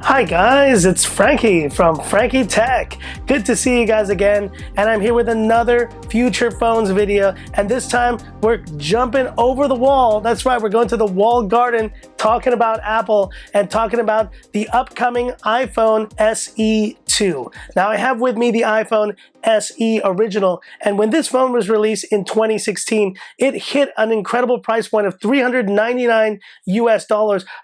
Hi guys, it's Frankie from Frankie Tech. Good to see you guys again, and I'm here with another Future Phones video, and this time we're jumping over the wall. That's right, we're going to the walled garden, talking about Apple and talking about the upcoming iPhone SE 2. Now I have with me the iPhone SE original, and when this phone was released in 2016, it hit an incredible price point of $399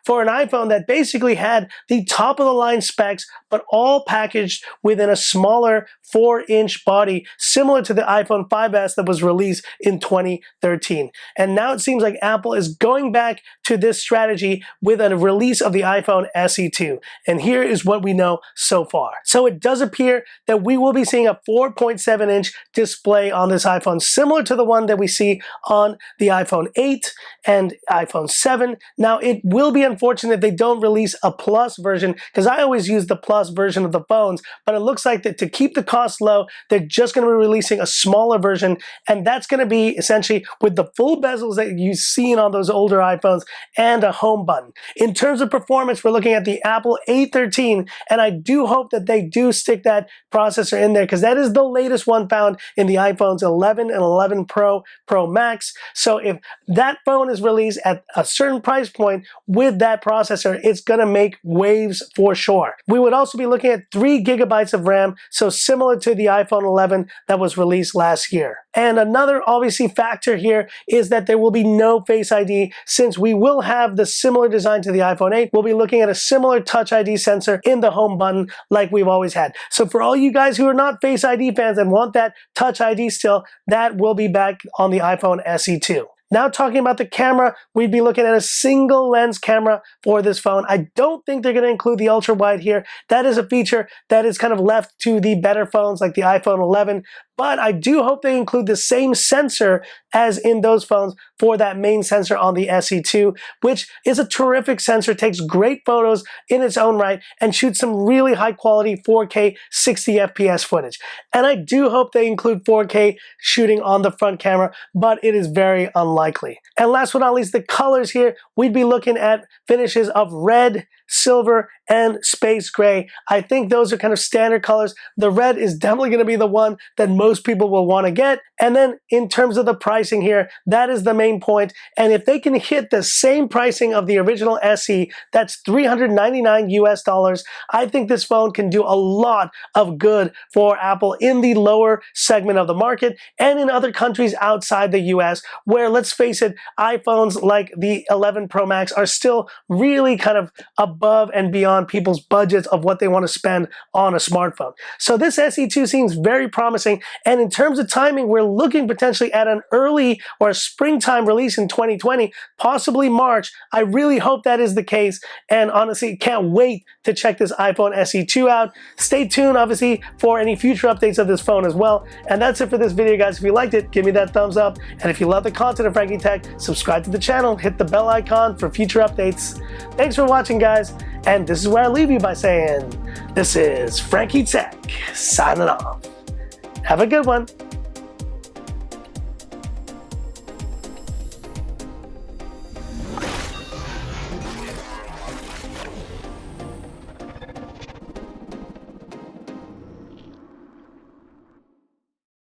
for an iPhone that basically had the top of the line specs, but all packaged within a smaller 4-inch body, similar to the iPhone 5S that was released in 2013. And now it seems like Apple is going back to this strategy with a release of the iPhone SE 2. And here is what we know so far. So it does appear that we will be seeing a 4.7-inch display on this iPhone, similar to the one that we see on the iPhone 8 and iPhone 7. Now, it will be unfortunate if they don't release a Plus version, because I always use the Plus version of the phones, but it looks like that to keep the cost low, they're just going to be releasing a smaller version, and that's going to be essentially with the full bezels that you've seen on those older iPhones and a home button. In terms of performance, we're looking at the Apple A13, and I do hope that they do stick that processor in there, because that is the latest one found in the iPhones 11 and 11 Pro, Pro Max. So if that phone is released at a certain price point with that processor, it's going to make waves for sure. We would also be looking at 3 gigabytes of RAM, so similar to the iPhone 11 that was released last year. And another obviously factor here is that there will be no Face ID, since we will have the similar design to the iPhone 8. We'll be looking at a similar Touch ID sensor in the home button like we've always had. So for all you guys who are not Face ID fans and want that Touch ID still, that will be back on the iPhone SE 2. Now talking about the camera, we'd be looking at a single lens camera for this phone. I don't think they're going to include the ultra wide here. That is a feature that is kind of left to the better phones like the iPhone 11. But I do hope they include the same sensor as in those phones for that main sensor on the SE 2, which is a terrific sensor, takes great photos in its own right, and shoots some really high quality 4K 60 FPS footage. And I do hope they include 4K shooting on the front camera, but it is very unlikely. And last but not least, the colors here, we'd be looking at finishes of red, silver, and space gray. I think those are kind of standard colors. The red is definitely going to be the one that most people will want to get. And then in terms of the pricing here, that is the main point. And if they can hit the same pricing of the original SE, that's $399. I think this phone can do a lot of good for Apple in the lower segment of the market and in other countries outside the US, where, let's face it, iPhones like the 11 Pro Max are still really kind of above and beyond people's budgets of what they want to spend on a smartphone. So this SE 2 seems very promising, and in terms of timing, we're looking potentially at an early or a springtime release in 2020, possibly March. I really hope that is the case, and honestly can't wait to check this iPhone SE 2 out. Stay tuned obviously for any future updates of this phone as well. And that's it for this video, guys. If you liked it, give me that thumbs up, and if you love the content of Frankie Tech, subscribe to the channel, hit the bell icon for future updates. Thanks for watching, guys. And this is where I leave you by saying, this is Frankie Tech signing off. Have a good one.